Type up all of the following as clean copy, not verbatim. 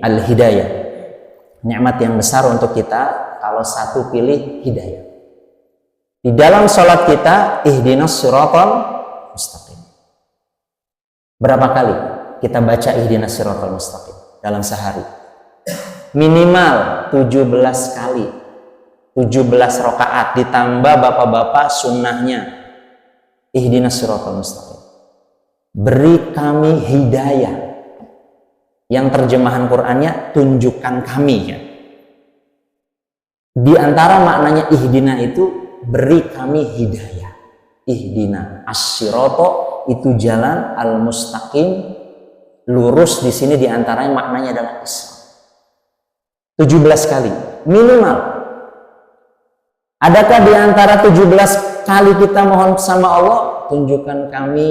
al-hidayah. Nikmat yang besar untuk kita kalau satu pilih hidayah. Di dalam sholat kita, ihdinas siratal mustaqim. Berapa kali kita baca ihdinas siratal mustaqim dalam sehari? Minimal 17 kali. 17 rakaat ditambah bapak-bapak sunnahnya. Ihdinas siratal mustaqim. Beri kami hidayah. Yang terjemahan Qur'annya tunjukkan kami ya. Di antara maknanya ihdina itu beri kami hidayah. Ihdina as-sirata itu jalan, al-mustaqim lurus. Di sini di antaranya maknanya adalah Islam. 17 kali minimal. Adakah di antara 17 kali kita mohon sama Allah, tunjukkan kami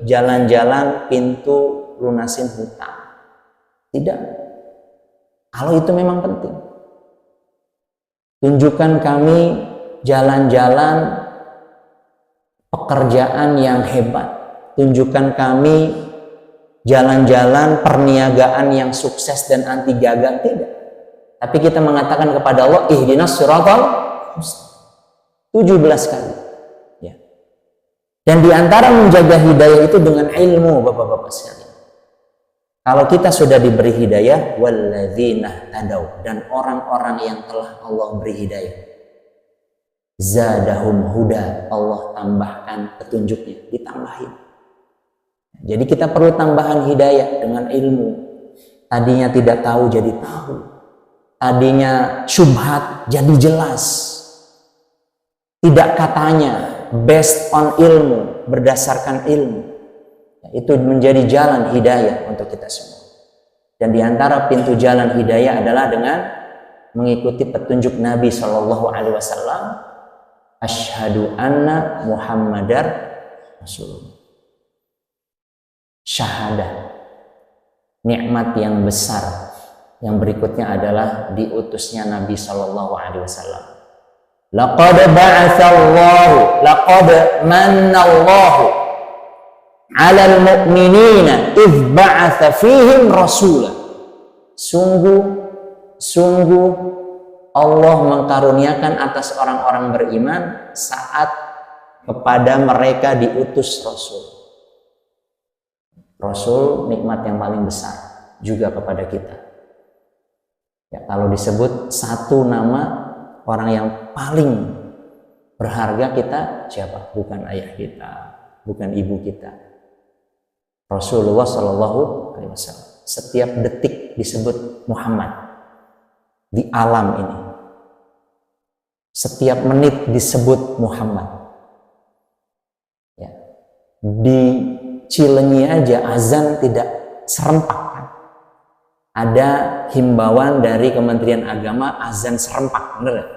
jalan-jalan, pintu, lunasin hutang? Tidak. Kalau itu memang penting. Tunjukkan kami jalan-jalan pekerjaan yang hebat. Tunjukkan kami jalan-jalan perniagaan yang sukses dan anti gagal. Tidak. Tapi kita mengatakan kepada Allah, ihdinas siratal mustaqim. 17 kali. Ya. Dan diantara menjaga hidayah itu dengan ilmu, bapak-bapak sekalian. Kalau kita sudah diberi hidayah, walladzina tadaw, dan orang-orang yang telah Allah beri hidayah, zadahum huda, Allah tambahkan petunjuknya, ditambahin. Jadi kita perlu tambahan hidayah dengan ilmu. Tadinya tidak tahu jadi tahu. Tadinya syubhat jadi jelas. Tidak katanya, based on ilmu, berdasarkan ilmu. Itu menjadi jalan hidayah untuk kita semua. Dan diantara pintu jalan hidayah adalah dengan mengikuti petunjuk Nabi Shallallahu Alaihi Wasallam. Asyhadu anna Muhammadar Rasulullah. Syahadah. Nikmat yang besar. Yang berikutnya adalah diutusnya Nabi Shallallahu Alaihi Wasallam. Laqad ba'atsallahu, laqad mannallahu 'alal mu'minina idz ba'atsa fihim rasula. Sungguh Allah mengkaruniakan atas orang-orang beriman saat kepada mereka diutus Rasul. Rasul nikmat yang paling besar juga kepada kita. Ya, kalau disebut satu nama orang yang paling berharga kita siapa? Bukan ayah kita, bukan ibu kita. Rasulullah Shallallahu Alaihi Wasallam. Setiap detik disebut Muhammad di alam ini. Setiap menit disebut Muhammad. Ya. Di Cilenyi aja azan tidak serempak. Kan? Ada himbauan dari Kementerian Agama azan serempak, benar gak?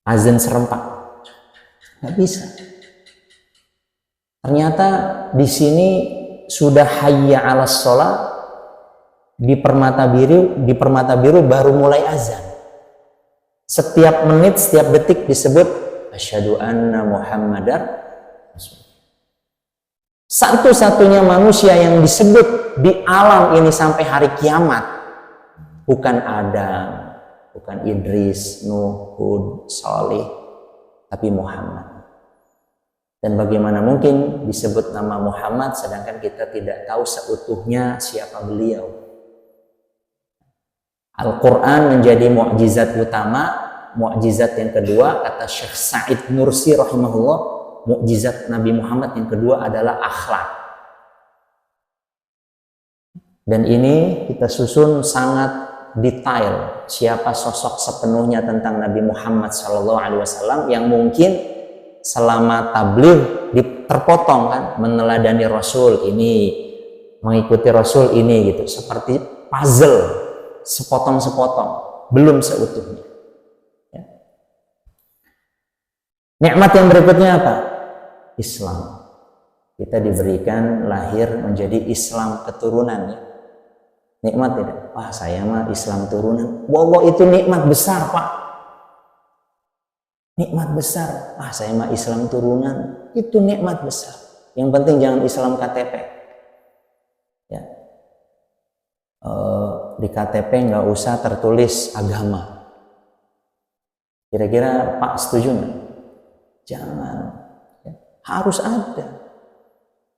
Azan serempak, nggak bisa. Ternyata di sini sudah hayya 'alas shalah, di Permata Biru baru mulai azan. Setiap menit, setiap detik disebut asyhadu anna Muhammadar Rasulullah. Satu-satunya manusia yang disebut di alam ini sampai hari kiamat bukan Adam, bukan Idris, Nuh, Hud, Salih, tapi Muhammad. Dan bagaimana mungkin disebut nama Muhammad sedangkan kita tidak tahu seutuhnya siapa beliau. Al-Quran menjadi mukjizat utama. Mukjizat yang kedua, kata Syekh Sa'id Nursi rahimahullah, mukjizat Nabi Muhammad yang kedua adalah akhlak. Dan ini kita susun sangat detail siapa sosok sepenuhnya tentang Nabi Muhammad SAW yang mungkin selama tabligh terpotong kan, meneladani Rasul ini, mengikuti Rasul ini gitu, seperti puzzle, sepotong-sepotong, belum seutuhnya. Ya. Nikmat yang berikutnya apa? Islam. Kita diberikan lahir menjadi Islam keturunan ya. Nikmat tidak? Wah, saya mah Islam turunan. Wallah, itu nikmat besar, Pak. Nikmat besar. Ah, saya mah Islam turunan. Itu nikmat besar. Yang penting jangan Islam KTP. Ya. di KTP nggak usah tertulis agama. Kira-kira Pak setuju nggak? Jangan. Ya, harus ada.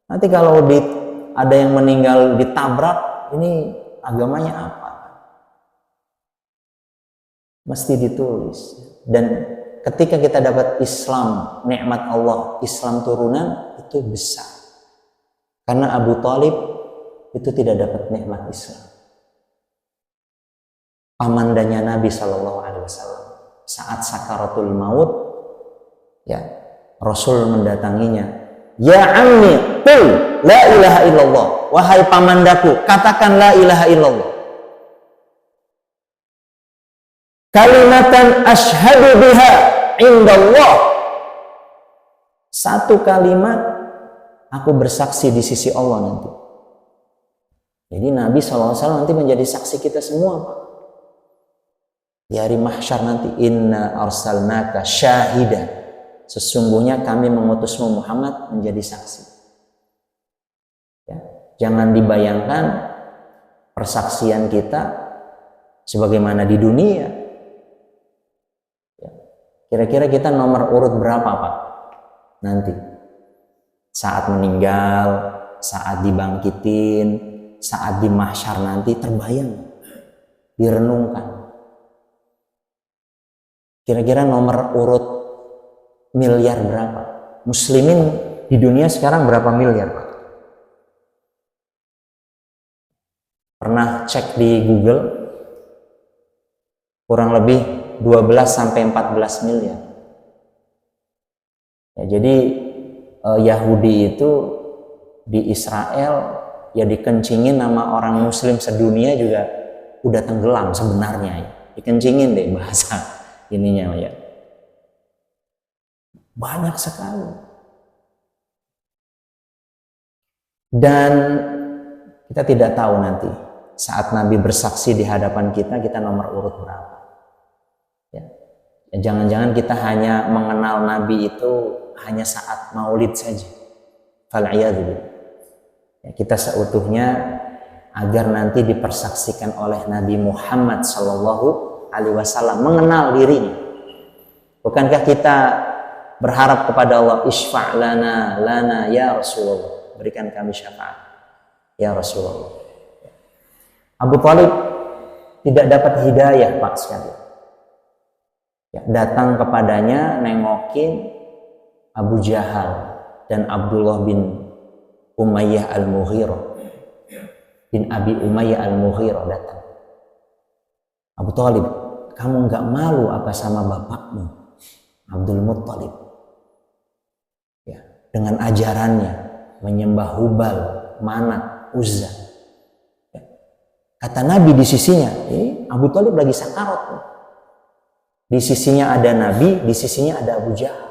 Nanti kalau ada yang meninggal ditabrak, ini agamanya apa? Mesti ditulis. Dan ketika kita dapat Islam, nikmat Allah, Islam turunan, itu besar. Karena Abu Thalib itu tidak dapat nikmat Islam. Pamandanya Nabi SAW saat sakaratul maut, ya Rasul mendatanginya. Ya ammi, qul la ilaha illallah. Wahai pamandaku, katakan la ilaha illallah. Kalimatan ashhadu biha indallah. Satu kalimat aku bersaksi di sisi Allah nanti. Jadi Nabi SAW nanti menjadi saksi kita semua, Pak. Di hari mahsyar nanti, inna arsalnaka syahida. Sesungguhnya kami mengutusmu Muhammad menjadi saksi. Ya, jangan dibayangkan persaksian kita sebagaimana di dunia. Ya, kira-kira kita nomor urut berapa, Pak? Nanti saat meninggal, saat dibangkitin, saat di mahsyar nanti, terbayang, direnungkan. Kira-kira nomor urut miliar berapa? Muslimin di dunia sekarang berapa miliar, Pak? Pernah cek di Google? Kurang lebih 12 sampai 14 miliar. Ya, jadi Yahudi itu di Israel ya dikencingin nama orang Muslim sedunia juga udah tenggelam sebenarnya. Ya. Dikencingin deh bahasa ininya ya. Banyak sekali. Dan kita tidak tahu nanti saat Nabi bersaksi di hadapan kita nomor urut berapa. Ya. Jangan-jangan kita hanya mengenal Nabi itu hanya saat maulid saja. Fal'iyadzubillah. Ya, kita seutuhnya agar nanti dipersaksikan oleh Nabi Muhammad SAW mengenal dirinya. Bukankah kita berharap kepada Allah, isfa' lana ya Rasulullah, berikan kami syafaat ya Rasulullah. Abu Thalib tidak dapat hidayah, Pak sekalian. Ya, datang kepadanya nengokin Abu Jahal dan Abdullah bin Umayyah al-Mughirah, bin Abi Umayyah al-Mughirah datang. Abu Thalib, kamu nggak malu apa sama bapakmu Abdul Muttalib? Ya, dengan ajarannya menyembah Hubal, Manat, Uzza. Ya. Kata Nabi di sisinya, Abu Thalib lagi sakarat. Di sisinya ada Nabi, di sisinya ada Abu Jahal.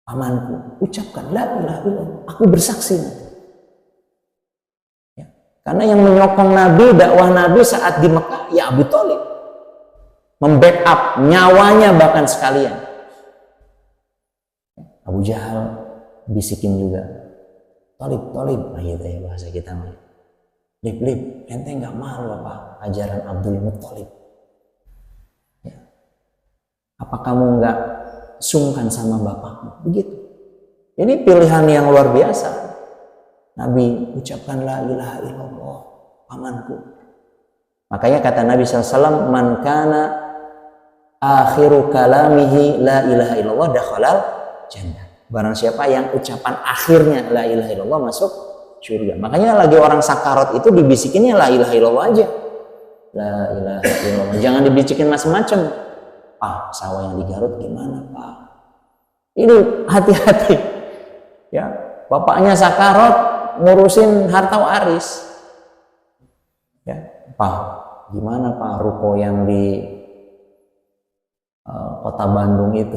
Pamanku, ucapkan la ilaha illallah, aku bersaksi nanti. Ya. Karena yang menyokong Nabi, dakwah Nabi saat di Mekah, ya Abu Thalib. Membackup nyawanya bahkan sekalian. Abu Jahal bisikin juga, Thalib, nah gitu ya bahasa kita. Lip, ente nggak malu apa ajaran Abdul Muttalib? Ya. Apa kamu nggak sungkan sama bapakmu? Begitu. Ini pilihan yang luar biasa. Nabi ucapkan la ilaha illallah, pamanku. Makanya kata Nabi SAW, man kana akhiru kalamihi la ilaha illallah dakhalal jannah. Barang siapa yang ucapan akhirnya la ilaha illallah masuk surga. Makanya lagi orang sakarat itu dibisikinnya la ilaha illallah aja. La ilaha illallah. Jangan dibisikin macam-macam. Pak, sawah yang di Garut gimana, Pak? Ini hati-hati. Ya, bapaknya sakarat ngurusin harta waris. Ya, Pak, gimana Pak ruko yang di kota Bandung itu?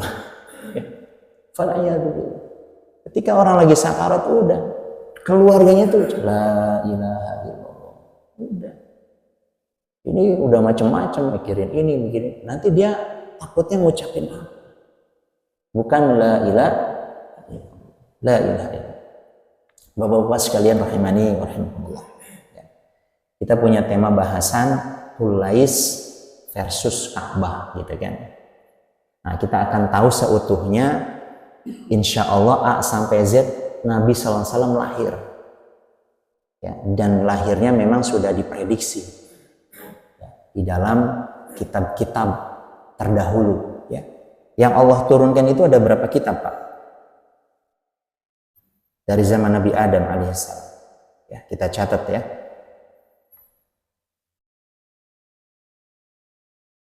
Fal'iyadzubillah. Ketika orang lagi sakarat udah keluarganya tuh la ilaha illallah. Udah. Ini udah macam-macam mikirin ini, mikirin. Nanti dia takutnya ngucapin apa? Bukan la ilaha illallah. Bapak-bapak sekalian rahimani wa rahimakumullah. Kita punya tema bahasan Qulais versus Ka'bah gitu kan. Nah, kita akan tahu seutuhnya insya Allah A sampai Z Nabi SAW lahir ya, dan lahirnya memang sudah diprediksi ya, di dalam kitab-kitab terdahulu ya. Yang Allah turunkan itu ada berapa kitab, Pak? Dari zaman Nabi Adam alaihissalam ya, kita catat ya.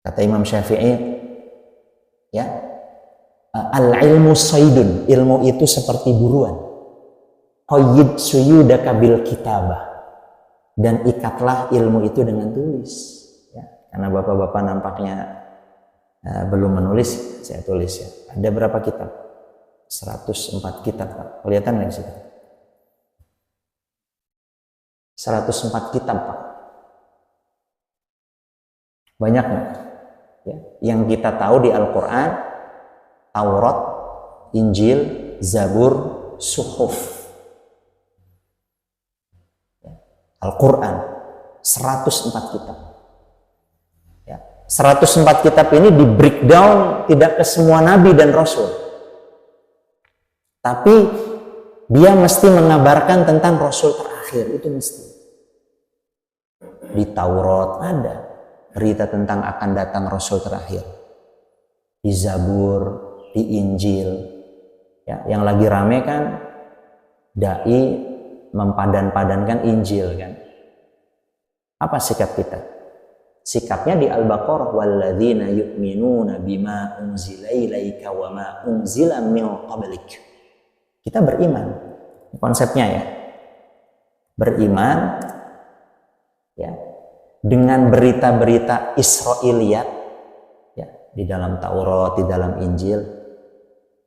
Kata Imam Syafi'i ya, al-ilmu saydun, ilmu itu seperti buruan. Qayyid suyudaka bil kitabah, dan ikatlah ilmu itu dengan tulis ya. Karena bapak-bapak nampaknya belum menulis, saya tulis ya. Ada berapa kitab? 104 kitab, Pak. Kelihatan nggak di situ? 104 kitab, Pak. Banyak nggak? Ya. Yang kita tahu di Al-Quran, Taurat, Injil, Zabur, Suhuf. Al-Quran 104 kitab ya. 104 kitab ini di breakdown tidak ke semua nabi dan rasul, tapi dia mesti mengabarkan tentang rasul terakhir. Itu mesti. Di Taurat ada berita tentang akan datang rasul terakhir. Di Zabur, di Injil ya, yang lagi rame kan dai mempadan-padankan Injil kan. Apa sikap kita? Sikapnya di Al-Baqarah, walladzina yu'minuna bima unzila ilaika wa ma unzila min qablik. Kita beriman. Konsepnya ya. Beriman ya dengan berita-berita Israiliyat ya, di dalam Taurat, di dalam Injil.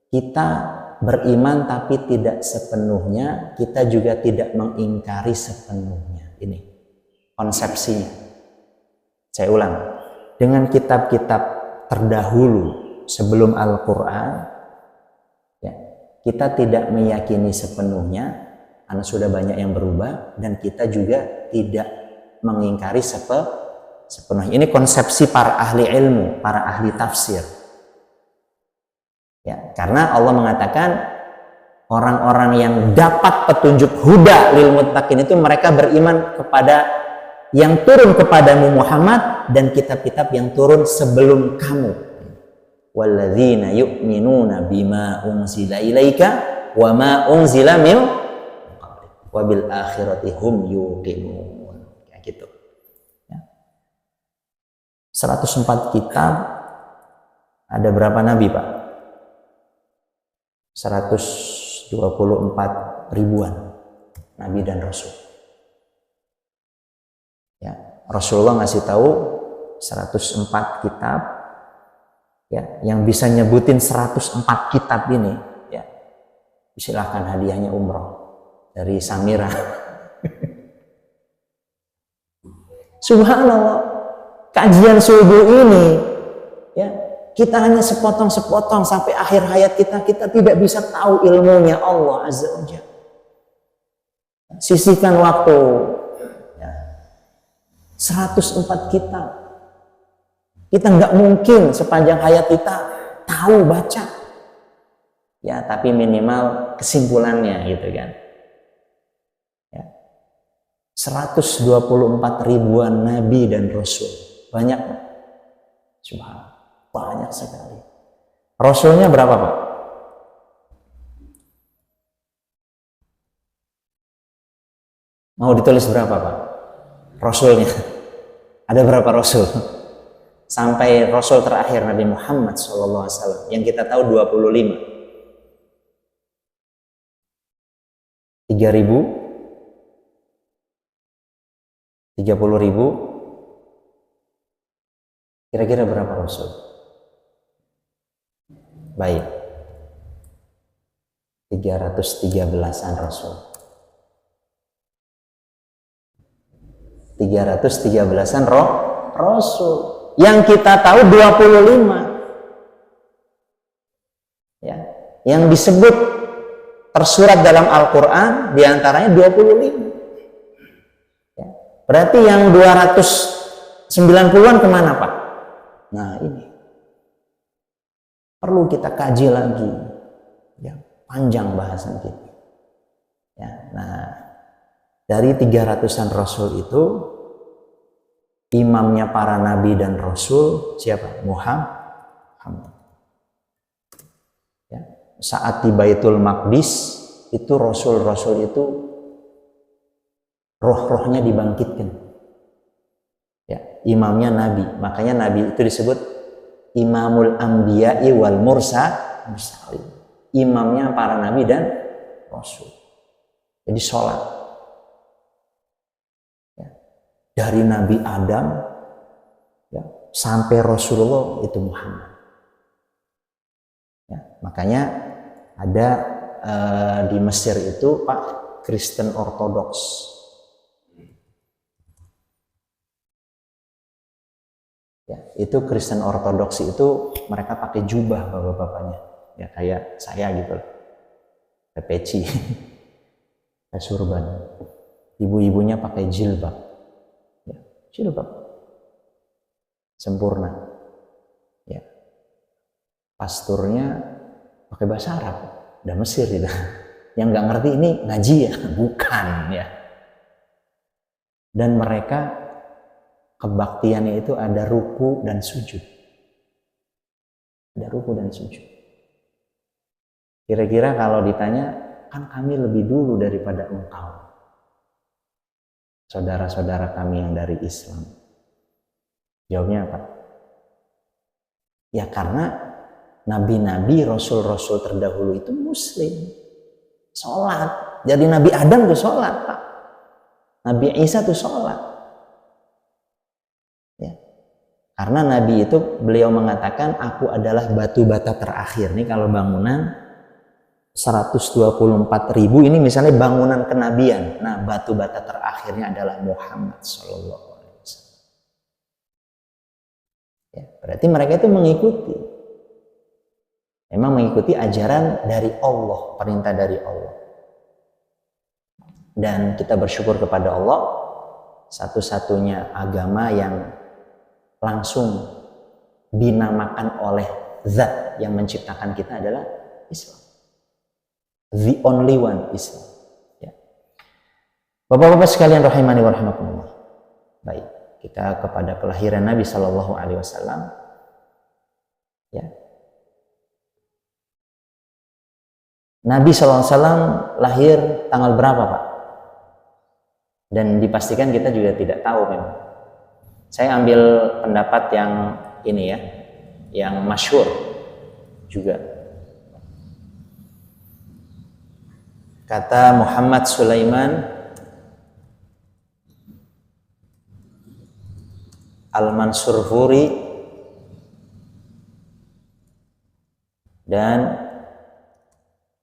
Kita beriman tapi tidak sepenuhnya, kita juga tidak mengingkari sepenuhnya. Ini konsepsinya. Saya ulang, dengan kitab-kitab terdahulu sebelum Al-Quran ya, kita tidak meyakini sepenuhnya karena sudah banyak yang berubah, dan kita juga tidak mengingkari sepenuhnya. Ini konsepsi para ahli ilmu, para ahli tafsir ya, karena Allah mengatakan orang-orang yang dapat petunjuk huda lil muttaqin itu mereka beriman kepada yang turun kepadamu Muhammad dan kitab-kitab yang turun sebelum kamu. Walladzina yu'minuna bima unzila ilaika wa ma unzila min qablik wa bil akhirati hum yuqinun. Kayak gitu. Ya. 104 kitab, ada berapa nabi, Pak? 124 ribuan nabi dan rasul. Ya, Rasulullah ngasih tahu 104 kitab ya, yang bisa nyebutin 104 kitab ini ya, silahkan hadiahnya umroh dari Samira. Subhanallah, kajian subuh ini ya, kita hanya sepotong-sepotong sampai akhir hayat kita tidak bisa tahu ilmunya Allah Azza wa Jalla. Sisihkan waktu ya. 104 kitab. Kita nggak mungkin sepanjang hayat kita tahu baca. Ya, tapi minimal kesimpulannya gitu kan. Ya. 124 ribuan nabi dan rasul. Banyak. Subhanallah. Banyak sekali. Rasulnya berapa, Pak? Mau ditulis berapa, Pak? Rasulnya. Ada berapa rasul? Sampai rasul terakhir Nabi Muhammad SAW yang kita tahu 25. 3.000? 30.000? Kira-kira berapa rasul? Baik. 313-an rasul. 313-an rasul. Yang kita tahu 25. Ya. Yang disebut tersurat dalam Al-Quran diantaranya 25. Ya. Berarti yang 290-an kemana Pak? Nah ini perlu kita kaji lagi, ya, panjang bahasan kita. Ya, nah dari 300-an Rasul itu imamnya para nabi dan Rasul siapa? Muhammad. Ya, saat di Baitul Maqdis itu Rasul-Rasul itu roh-rohnya dibangkitkan. Ya, imamnya nabi, makanya nabi itu disebut Imamul Anbiya'i wal Mursalin. Imamnya para nabi dan Rasul. Jadi sholat. Ya, dari Nabi Adam ya, sampai Rasulullah itu Muhammad. Ya, makanya ada di Mesir itu Pak Kristen Ortodoks. Ya, itu Kristen Ortodoks itu mereka pakai jubah bapak-bapaknya, ya kayak saya gitu, peci, kayak surban. Ibu-ibunya pakai jilbab, ya, jilbab sempurna. Ya, pasturnya pakai bahasa Arab, udah Mesir gitu. Yang nggak ngerti ini ngaji ya, bukan ya. Dan mereka kebaktiannya itu ada ruku dan sujud. Ada ruku dan sujud. Kira-kira kalau ditanya, kan kami lebih dulu daripada engkau, saudara-saudara kami yang dari Islam. Jawabnya apa? Ya karena nabi-nabi, rasul-rasul terdahulu itu muslim. Sholat. Jadi Nabi Adam tuh sholat Pak. Nabi Isa tuh sholat. Ya. Karena Nabi itu beliau mengatakan aku adalah batu bata terakhir. Nih kalau bangunan 124.000 ini misalnya bangunan kenabian. Nah batu bata terakhirnya adalah Muhammad Sallallahu Alaihi Wasallam. Ya, berarti mereka itu mengikuti ajaran dari Allah, perintah dari Allah. Dan kita bersyukur kepada Allah, satu-satunya agama yang langsung dinamakan oleh Zat yang menciptakan kita adalah Islam. The only one, Islam. Ya. Bapak-bapak sekalian rahimani wa rahimakumullah. Baik, kita kepada kelahiran Nabi Shallallahu Alaihi Wasallam. Ya. Nabi Shallallahu Alaihi Wasallam lahir tanggal berapa Pak? Dan dipastikan kita juga tidak tahu memang. Saya ambil pendapat yang ini ya, yang masyhur juga. Kata Muhammad Sulaiman Al-Mansurfuri dan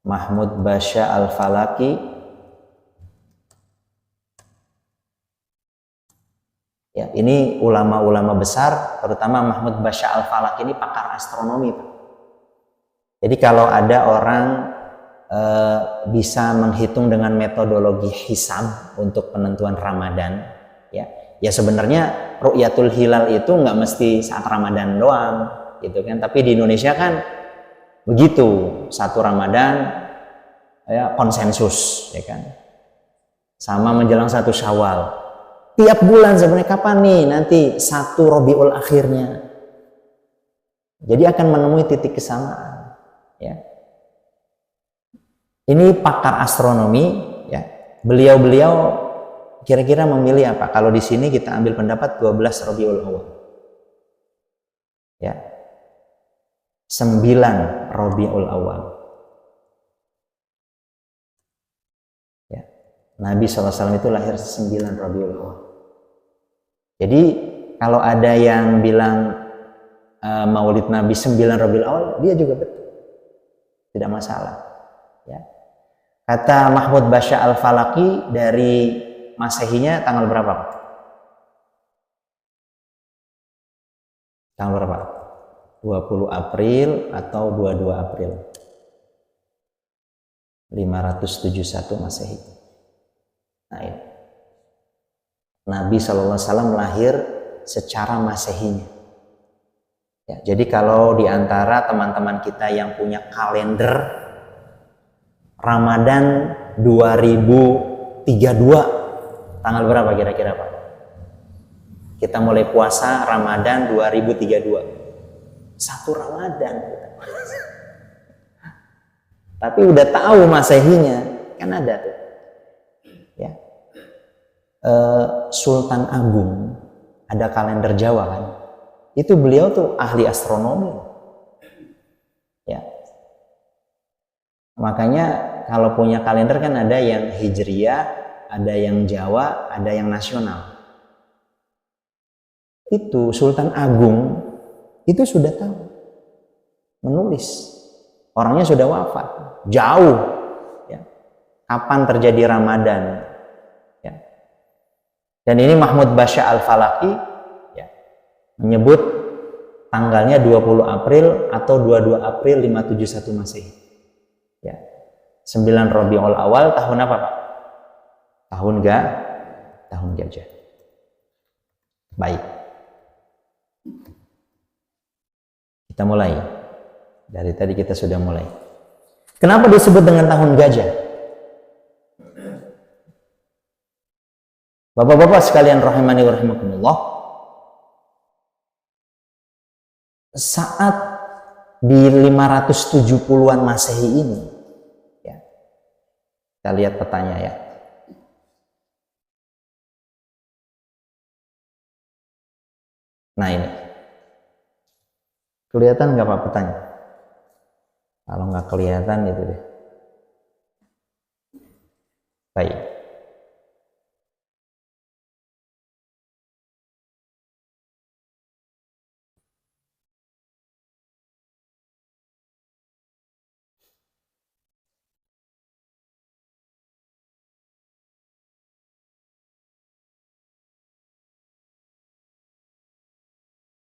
Mahmud Basya Al-Falaki. Ya, ini ulama-ulama besar, terutama Mahmud Basya Al-Falaki ini pakar astronomi, Pak. Jadi kalau ada orang bisa menghitung dengan metodologi hisab untuk penentuan Ramadan, ya sebenarnya ru'yatul hilal itu nggak mesti saat Ramadan doang, gitu kan? Tapi di Indonesia kan begitu, satu Ramadan ya konsensus, ya kan? Sama menjelang satu Syawal. Tiap bulan sebenarnya kapan nih nanti satu Rabiul akhirnya. Jadi akan menemui titik kesamaan. Ya. Ini pakar astronomi. Ya. Beliau-beliau kira-kira memilih apa? Kalau di sini kita ambil pendapat 12 Rabiul Awal. Ya. 9 Rabiul Awal. Ya. Nabi SAW itu lahir 9 Rabiul Awal. Jadi kalau ada yang bilang Maulid Nabi 9 Rabiul Awal, dia juga betul, tidak masalah. Ya. Kata Mahmud Basya Al-Falaki dari Masehinya tanggal berapa? Tanggal berapa? 20 April atau 22 April 571 Masehi. Nah ini. Nabi SAW lahir secara Masehinya. Ya, jadi kalau di antara teman-teman kita yang punya kalender Ramadan 2032, tanggal berapa kira-kira Pak? Kita mulai puasa Ramadan 2032. Satu Ramadan. Tapi udah tahu Masehinya, kan ada tuh. Ya. Sultan Agung, ada kalender Jawa kan. Itu beliau tuh ahli astronomi. Ya. Makanya kalau punya kalender kan ada yang Hijriyah, ada yang Jawa, ada yang nasional. Itu Sultan Agung itu sudah tahu. Menulis. Orangnya sudah wafat. Jauh. Ya. Kapan terjadi Ramadan? Ya. Dan ini Mahmud Basya Al-Falaki ya, menyebut tanggalnya 20 April atau 22 April 571 Masehi. Ya. 9 Rabiul Awal tahun apa Pak? Tahun gajah. Baik. Kita mulai. Dari tadi kita sudah mulai. Kenapa disebut dengan tahun gajah? Bapak-bapak sekalian rahimani wa rahimakumullah, saat di 570-an Masehi ini, ya, kita lihat petanya ya. Nah ini, kelihatan nggak Pak petanya? Kalau nggak kelihatan itu deh. Baik.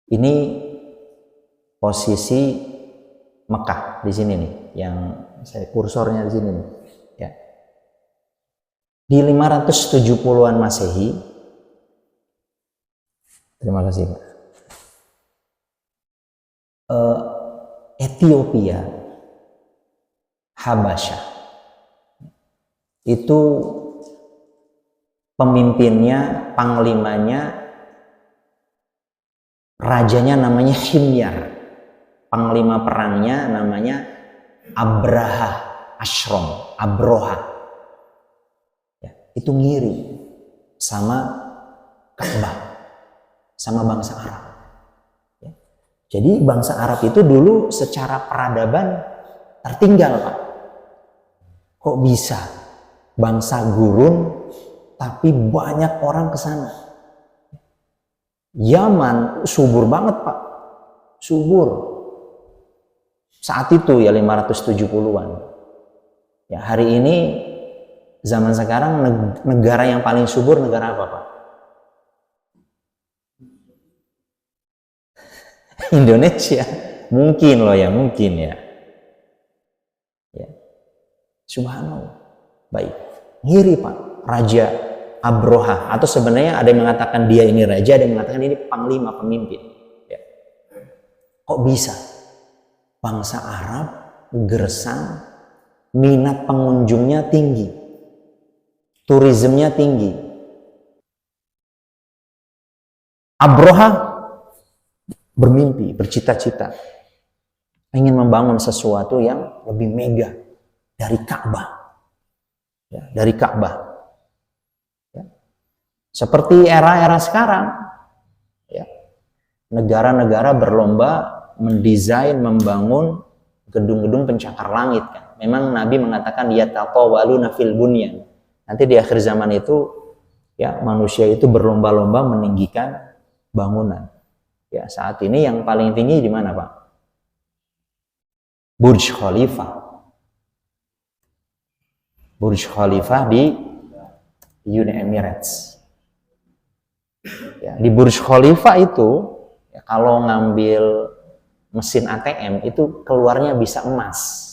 Ini posisi Mekah di sini nih, yang saya kursornya di sini nih, ya. Di 570-an Masehi, terima kasih Pak. Ethiopia, Habasyah, itu pemimpinnya, panglimanya, rajanya namanya Himyar. Panglima perangnya namanya Abroha. Ya, itu ngiri sama Ka'bah, sama bangsa Arab. Ya. Jadi bangsa Arab itu dulu secara peradaban tertinggal Pak. Kok bisa bangsa gurun tapi banyak orang ke sana? Yaman subur banget Pak, subur. Saat itu ya 570-an. Ya, hari ini zaman sekarang negara yang paling subur negara apa Pak? Indonesia. Mungkin loh ya, mungkin ya. Ya. Subhanallah. Baik. Ngiri Pak, Raja Abroha, atau sebenarnya ada yang mengatakan dia ini raja, ada yang mengatakan ini panglima, pemimpin. Ya. Kok bisa? Bangsa Arab gersang, minat pengunjungnya tinggi, turismenya tinggi. Abroha bermimpi, bercita-cita ingin membangun sesuatu yang lebih mega dari Ka'bah, ya, dari Ka'bah. Ya. Seperti era-era sekarang, ya, negara-negara berlomba mendesain, membangun gedung-gedung pencakar langit kan. Memang Nabi mengatakan yatatawaluna fil bunyan. Nanti di akhir zaman itu ya manusia itu berlomba-lomba meninggikan bangunan. Ya, saat ini yang paling tinggi di mana, Pak? Burj Khalifa. Burj Khalifa di Uni Emirates. Ya, di Burj Khalifa itu ya, kalau ngambil mesin ATM itu keluarnya bisa emas.